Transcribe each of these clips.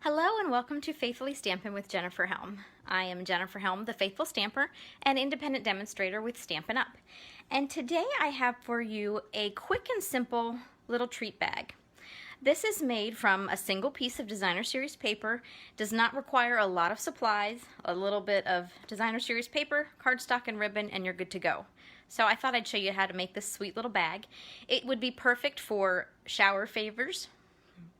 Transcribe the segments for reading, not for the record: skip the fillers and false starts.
Hello and welcome to Faithfully Stampin' with Jennifer Helm. I am Jennifer Helm, the Faithful Stamper and independent demonstrator with Stampin' Up! And today I have for you a quick and simple little treat bag. This is made from a single piece of designer series paper, does not require a lot of supplies, a little bit of designer series paper, cardstock and ribbon, and you're good to go. So I thought I'd show you how to make this sweet little bag. It would be perfect for shower favors,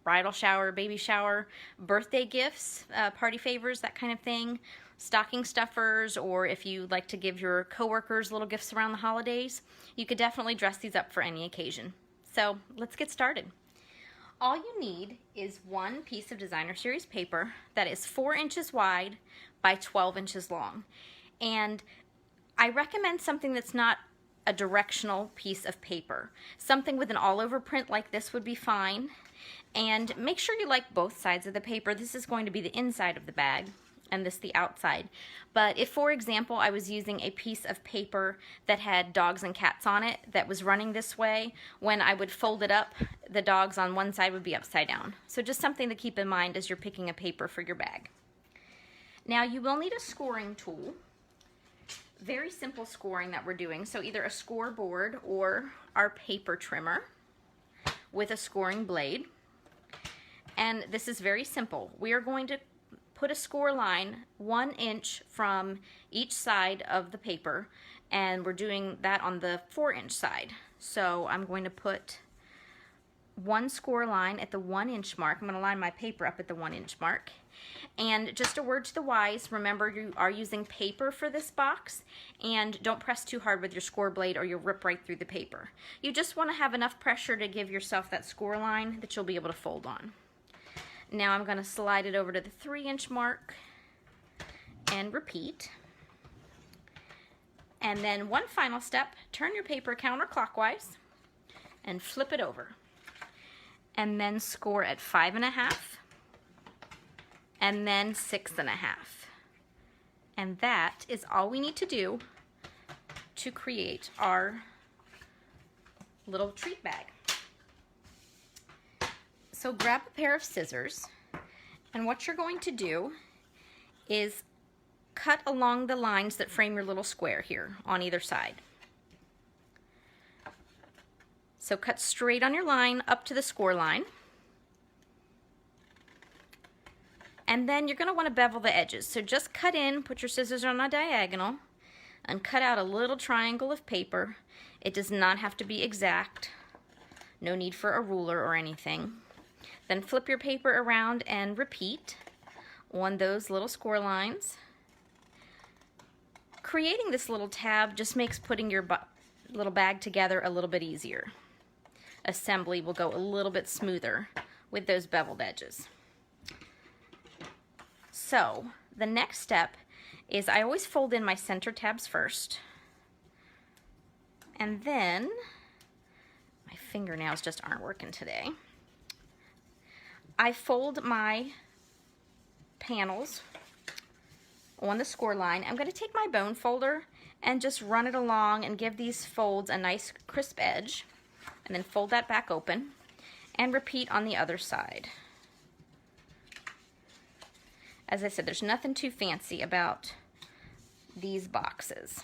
bridal shower, baby shower, birthday gifts, party favors, that kind of thing, stocking stuffers, or if you like to give your coworkers little gifts around the holidays, you could definitely dress these up for any occasion. So let's get started. All you need is one piece of designer series paper that is 4 inches wide by 12 inches long. And I recommend something that's not a directional piece of paper. Something with an all-over print like this would be fine. And make sure you like both sides of the paper. This is going to be the inside of the bag and this the outside. But if, for example, I was using a piece of paper that had dogs and cats on it that was running this way, when I would fold it up, the dogs on one side would be upside down. So just something to keep in mind as you're picking a paper for your bag. Now you will need a scoring tool. Very simple scoring that we're doing. So either a scoreboard or our paper trimmer with a scoring blade. And this is very simple. We are going to put a score line 1 inch from each side of the paper, and we're doing that on the 4-inch side. So I'm going to put one score line at the 1-inch mark. I'm going to line my paper up at the 1-inch mark. And just a word to the wise, remember you are using paper for this box, and don't press too hard with your score blade or you'll rip right through the paper. You just want to have enough pressure to give yourself that score line that you'll be able to fold on. Now I'm going to slide it over to the 3-inch mark and repeat. And then one final step, turn your paper counterclockwise and flip it over. And then score at 5.5 and then 6.5. And that is all we need to do to create our little treat bag. So grab a pair of scissors, and what you're going to do is cut along the lines that frame your little square here on either side. So cut straight on your line up to the score line. And then you're going to want to bevel the edges. So just cut in, put your scissors on a diagonal, and cut out a little triangle of paper. It does not have to be exact. No need for a ruler or anything. Then flip your paper around and repeat on those little score lines. Creating this little tab just makes putting your little bag together a little bit easier. Assembly will go a little bit smoother with those beveled edges. So the next step is I always fold in my center tabs first, and then my fingernails just aren't working today. I fold my panels on the score line. I'm going to take my bone folder and just run it along and give these folds a nice crisp edge, and then fold that back open and repeat on the other side. As I said, there's nothing too fancy about these boxes.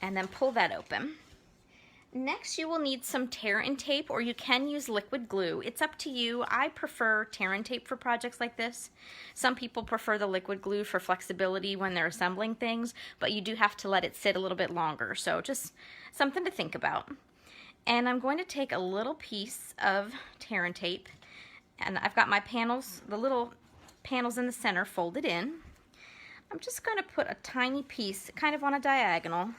And then pull that open. Next, you will need some tear and tape, or you can use liquid glue. It's up to you. I prefer tear and tape for projects like this. Some people prefer the liquid glue for flexibility when they're assembling things, but you do have to let it sit a little bit longer, so just something to think about. And I'm going to take a little piece of tear and tape, and I've got my panels, the little panels in the center, folded in. I'm just going to put a tiny piece kind of on a diagonal,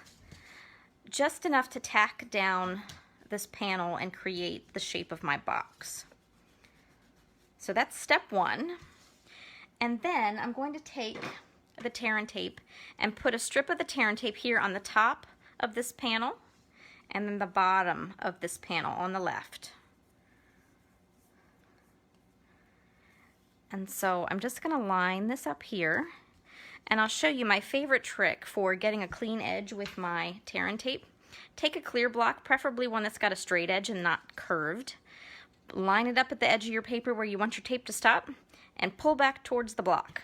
just enough to tack down this panel and create the shape of my box. So that's step one. And then I'm going to take the tear and tape and put a strip of the tear and tape here on the top of this panel, and then the bottom of this panel on the left. And so I'm just going to line this up here, and I'll show you my favorite trick for getting a clean edge with my tear and tape. Take a clear block, preferably one that's got a straight edge and not curved. line it up at the edge of your paper where you want your tape to stop, and pull back towards the block.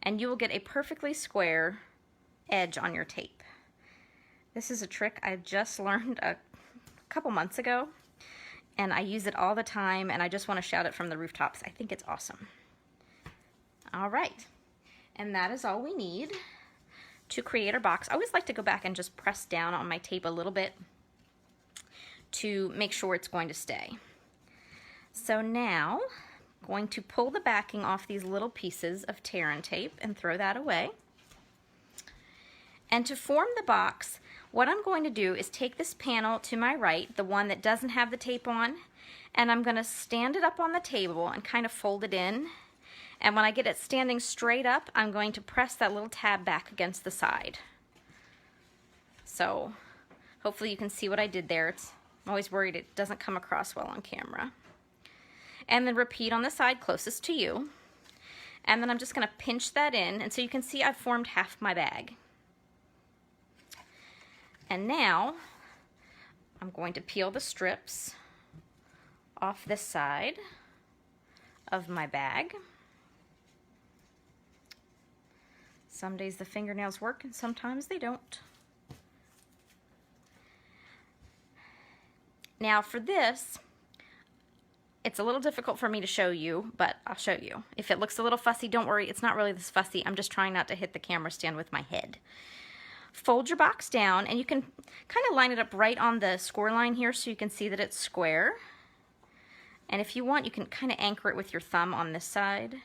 And you will get a perfectly square edge on your tape. This is a trick I just learned a couple months ago, and I use it all the time, and I just want to shout it from the rooftops. I think it's awesome. All right, and that is all we need to create our box. I always like to go back and just press down on my tape a little bit to make sure it's going to stay. So now, I'm going to pull the backing off these little pieces of tear and tape and throw that away. And to form the box, what I'm going to do is take this panel to my right, the one that doesn't have the tape on, and I'm going to stand it up on the table and kind of fold it in. And when I get it standing straight up, I'm going to press that little tab back against the side. So hopefully you can see what I did there. I'm always worried it doesn't come across well on camera. And then repeat on the side closest to you. And then I'm just going to pinch that in, and so you can see I've formed half my bag. And now I'm going to peel the strips off this side of my bag. Some days the fingernails work and sometimes they don't. Now for this, it's a little difficult for me to show you, but I'll show you. If it looks a little fussy, don't worry, it's not really this fussy. I'm just trying not to hit the camera stand with my head. Fold your box down, and you can kind of line it up right on the score line here so you can see that it's square. And if you want, you can kind of anchor it with your thumb on this side.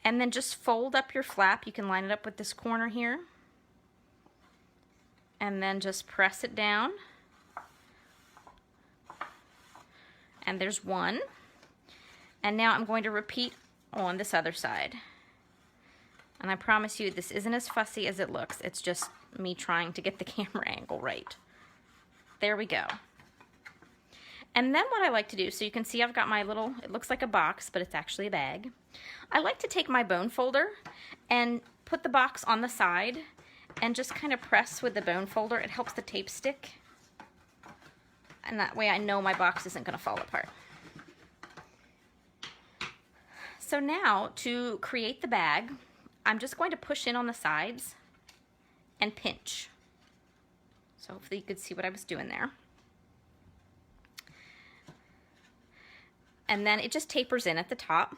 And then just fold up your flap. You can line it up with this corner here. And then just press it down. And there's one. And now I'm going to repeat on this other side. And I promise you, this isn't as fussy as it looks. It's just me trying to get the camera angle right. There we go. And then what I like to do, so you can see I've got my little, it looks like a box, but it's actually a bag. I like to take my bone folder and put the box on the side and just kind of press with the bone folder. It helps the tape stick. And that way I know my box isn't going to fall apart. So now to create the bag, I'm just going to push in on the sides and pinch. So hopefully you could see what I was doing there. And then it just tapers in at the top.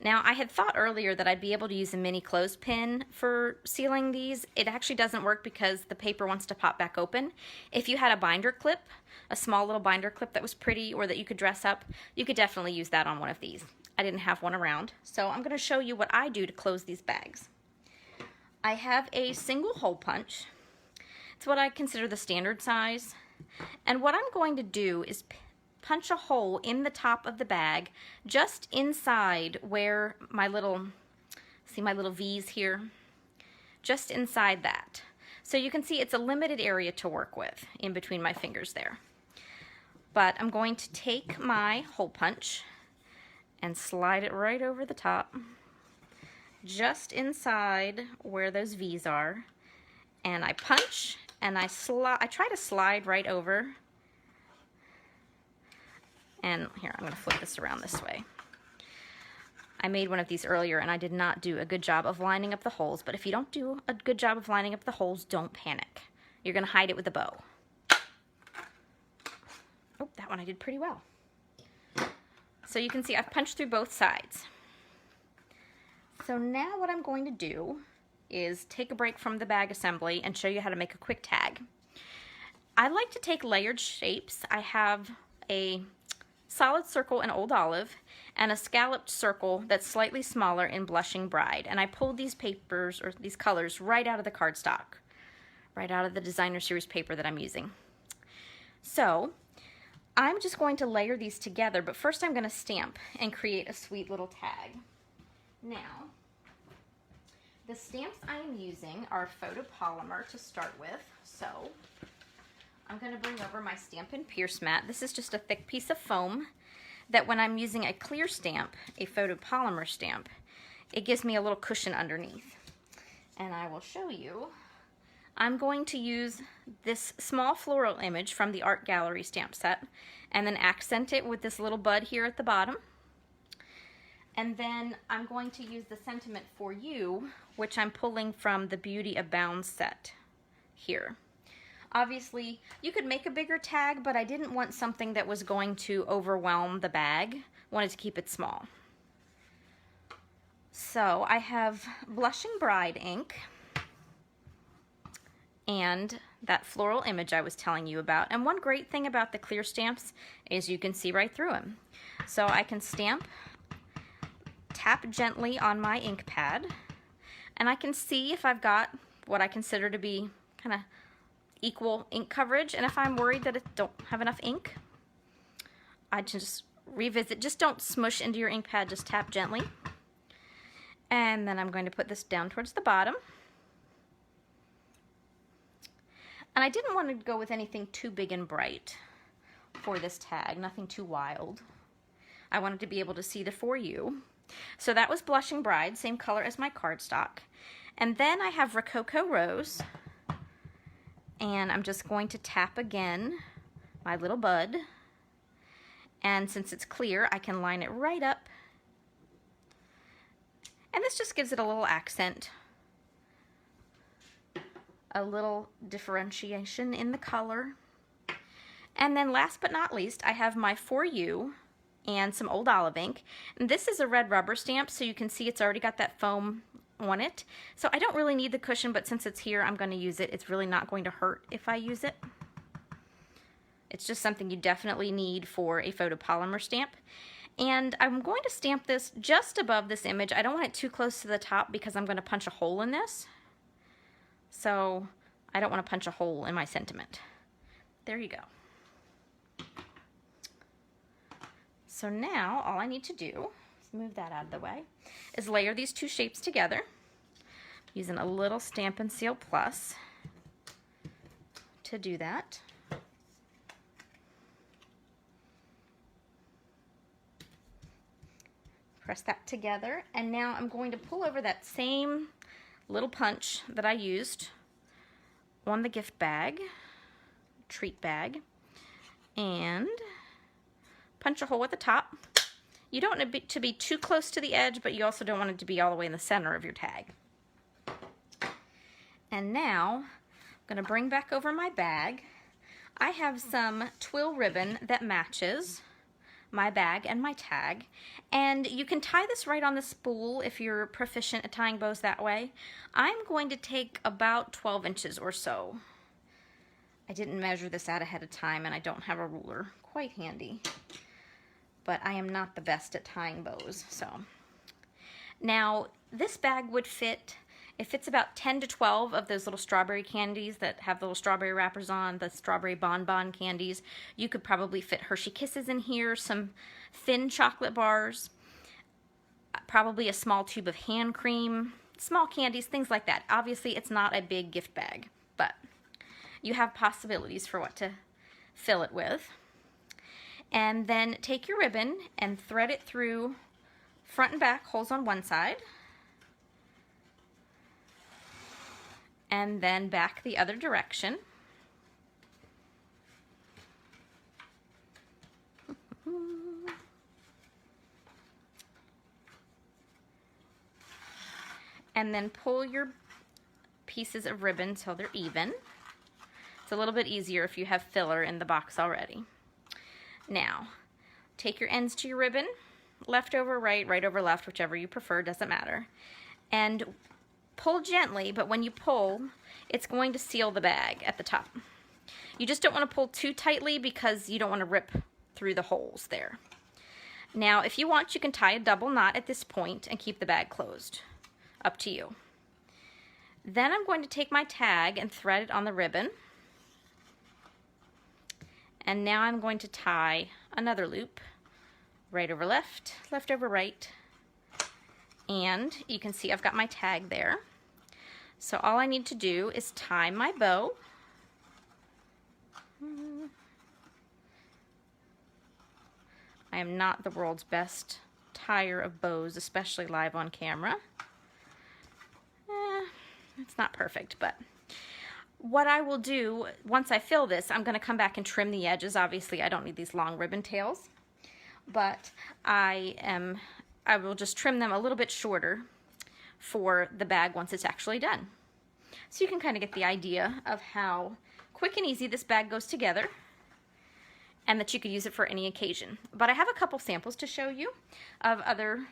Now I had thought earlier that I'd be able to use a mini clothespin for sealing these. It actually doesn't work because the paper wants to pop back open. If you had a binder clip, a small little binder clip that was pretty or that you could dress up, you could definitely use that on one of these. I didn't have one around, so I'm going to show you what I do to close these bags. I have a single hole punch. It's what I consider the standard size. And what I'm going to do is punch a hole in the top of the bag just inside where my little, see my little V's here? Just inside that. So you can see it's a limited area to work with in between my fingers there. But I'm going to take my hole punch and slide it right over the top, just inside where those V's are. And I punch and I try to slide right over. And here, I'm going to flip this around this way. I made one of these earlier and I did not do a good job of lining up the holes, but if you don't do a good job of lining up the holes, don't panic. You're going to hide it with a bow. Oh, that one I did pretty well. So you can see I've punched through both sides. So now what I'm going to do is take a break from the bag assembly and show you how to make a quick tag. I like to take layered shapes. I have a solid circle in Old Olive and a scalloped circle that's slightly smaller in Blushing Bride. And I pulled these papers, or these colors, right out of the cardstock, right out of the designer series paper that I'm using. So I'm just going to layer these together, but first I'm going to stamp and create a sweet little tag. Now, the stamps I am using are photopolymer to start with, so I'm going to bring over my Stampin' Pierce mat. This is just a thick piece of foam that when I'm using a clear stamp, a photopolymer stamp, it gives me a little cushion underneath. And I will show you. I'm going to use this small floral image from the Art Gallery stamp set and then accent it with this little bud here at the bottom. And then I'm going to use the Sentiment for You, which I'm pulling from the Beauty Abounds set here. Obviously, you could make a bigger tag, but I didn't want something that was going to overwhelm the bag. I wanted to keep it small. So I have Blushing Bride ink and that floral image I was telling you about. And one great thing about the clear stamps is you can see right through them. So I can tap gently on my ink pad, and I can see if I've got what I consider to be kind of equal ink coverage. And if I'm worried that it don't have enough ink, I just revisit. Just don't smush into your ink pad, just tap gently. And then I'm going to put this down towards the bottom. And I didn't want to go with anything too big and bright for this tag, nothing too wild. I wanted to be able to see the For You. So that was Blushing Bride, same color as my cardstock. And then I have Rococo Rose, and I'm just going to tap again my little bud. And since it's clear, I can line it right up. And this just gives it a little accent, a little differentiation in the color. And then last but not least, I have my For You and some Old Olive ink. And this is a red rubber stamp, so you can see it's already got that foam on it. So I don't really need the cushion, but since it's here, I'm going to use it. It's really not going to hurt if I use it. It's just something you definitely need for a photopolymer stamp. And I'm going to stamp this just above this image. I don't want it too close to the top because I'm going to punch a hole in this. So I don't want to punch a hole in my sentiment. There you go. So now all I need to do, let's move that out of the way, is layer these two shapes together using a little Stampin' Seal Plus to do that. Press that together, and now I'm going to pull over that same little punch that I used on the gift bag, treat bag, and punch a hole at the top. You don't want it to be too close to the edge, but you also don't want it to be all the way in the center of your tag. And now I'm going to bring back over my bag. I have some twill ribbon that matches my bag and my tag, and you can tie this right on the spool if you're proficient at tying bows that way. I'm going to take about 12 inches or so. I didn't measure this out ahead of time, and I don't have a ruler quite handy, but I am not the best at tying bows. So now this bag would fit, it fits about 10 to 12 of those little strawberry candies that have the little strawberry wrappers on, the strawberry bonbon candies. You could probably fit Hershey Kisses in here, some thin chocolate bars, probably a small tube of hand cream, small candies, things like that. Obviously, it's not a big gift bag, but you have possibilities for what to fill it with. And then take your ribbon and thread it through front and back holes on one side, and then back the other direction. And then pull your pieces of ribbon till they're even. It's a little bit easier if you have filler in the box already. Now, take your ends to your ribbon, left over right, right over left, whichever you prefer, doesn't matter. And pull gently, but when you pull, it's going to seal the bag at the top. You just don't want to pull too tightly because you don't want to rip through the holes there. Now, if you want, you can tie a double knot at this point and keep the bag closed. Up to you. Then I'm going to take my tag and thread it on the ribbon. And now I'm going to tie another loop, right over left, left over right. And you can see I've got my tag there. So all I need to do is tie my bow. I am not the world's best tier of bows, especially live on camera. It's not perfect, but what I will do, once I fill this, I'm going to come back and trim the edges. Obviously, I don't need these long ribbon tails, but I will just trim them a little bit shorter for the bag once it's actually done. So you can kind of get the idea of how quick and easy this bag goes together, and that you could use it for any occasion. But I have a couple samples to show you of other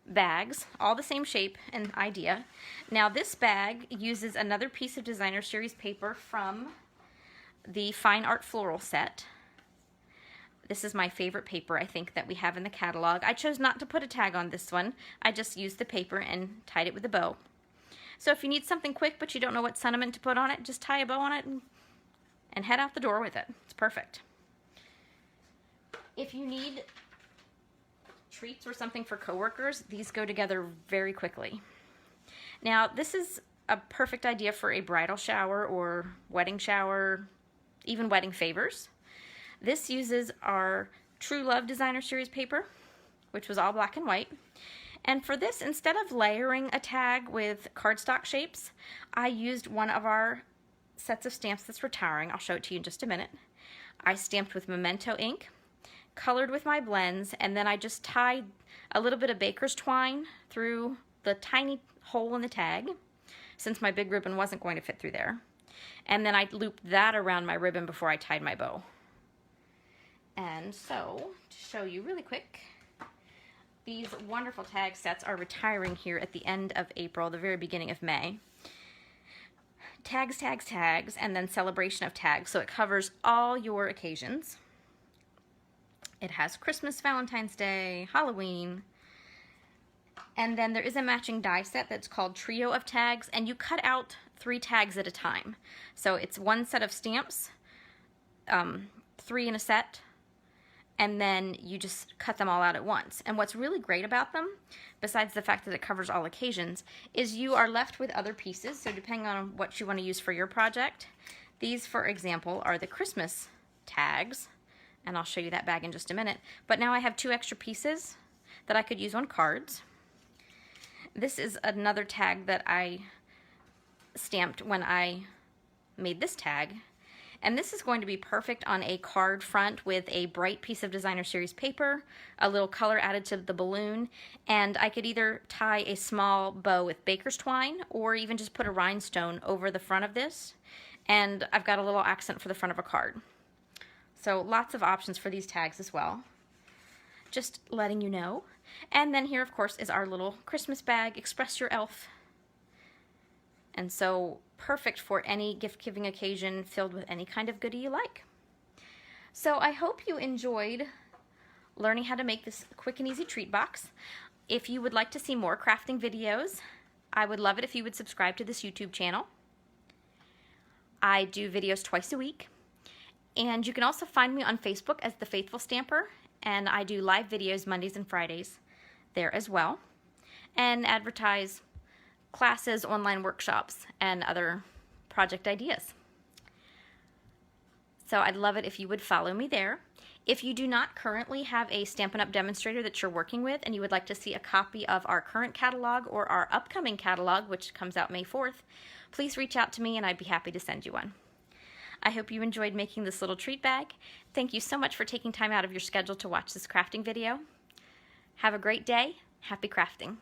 bags, all the same shape and idea. Now this bag uses another piece of designer series paper from the Fine Art Floral set. This is my favorite paper, I think, that we have in the catalog. I chose not to put a tag on this one. I just used the paper and tied it with a bow. So if you need something quick but you don't know what sentiment to put on it, just tie a bow on it and head out the door with it. It's perfect. If you need treats or something for coworkers, these go together very quickly. Now, this is a perfect idea for a bridal shower or wedding shower, even wedding favors. This uses our True Love Designer Series paper, which was all black and white. And for this, instead of layering a tag with cardstock shapes, I used one of our sets of stamps that's retiring. I'll show it to you in just a minute. I stamped with Memento ink, colored with my blends, and then I just tied a little bit of baker's twine through the tiny hole in the tag, since my big ribbon wasn't going to fit through there. And then I looped that around my ribbon before I tied my bow. And so, to show you really quick, these wonderful tag sets are retiring here at the end of April, the very beginning of May. Tags, tags, tags, and then celebration of tags, so it covers all your occasions. It has Christmas, Valentine's Day, Halloween, and then there is a matching die set that's called Trio of Tags, and you cut out 3 tags at a time. So it's one set of stamps, 3 in a set, and then you just cut them all out at once. And what's really great about them, besides the fact that it covers all occasions, is you are left with other pieces. So depending on what you want to use for your project, these, for example, are the Christmas tags, and I'll show you that bag in just a minute. But now I have 2 extra pieces that I could use on cards. This is another tag that I stamped when I made this tag. And this is going to be perfect on a card front with a bright piece of designer series paper, a little color added to the balloon, and I could either tie a small bow with baker's twine or even just put a rhinestone over the front of this, and I've got a little accent for the front of a card. So lots of options for these tags as well. Just letting you know. And then here, of course, is our little Christmas bag, Express Your Elf. And so perfect for any gift-giving occasion filled with any kind of goodie you like. So I hope you enjoyed learning how to make this quick and easy treat box. If you would like to see more crafting videos, I would love it if you would subscribe to this YouTube channel. I do videos twice a week. And you can also find me on Facebook as The Faithful Stamper, and I do live videos Mondays and Fridays there as well, and advertise classes, online workshops, and other project ideas. So I'd love it if you would follow me there. If you do not currently have a Stampin' Up! Demonstrator that you're working with and you would like to see a copy of our current catalog or our upcoming catalog, which comes out May 4th, please reach out to me and I'd be happy to send you one. I hope you enjoyed making this little treat bag. Thank you so much for taking time out of your schedule to watch this crafting video. Have a great day. Happy crafting.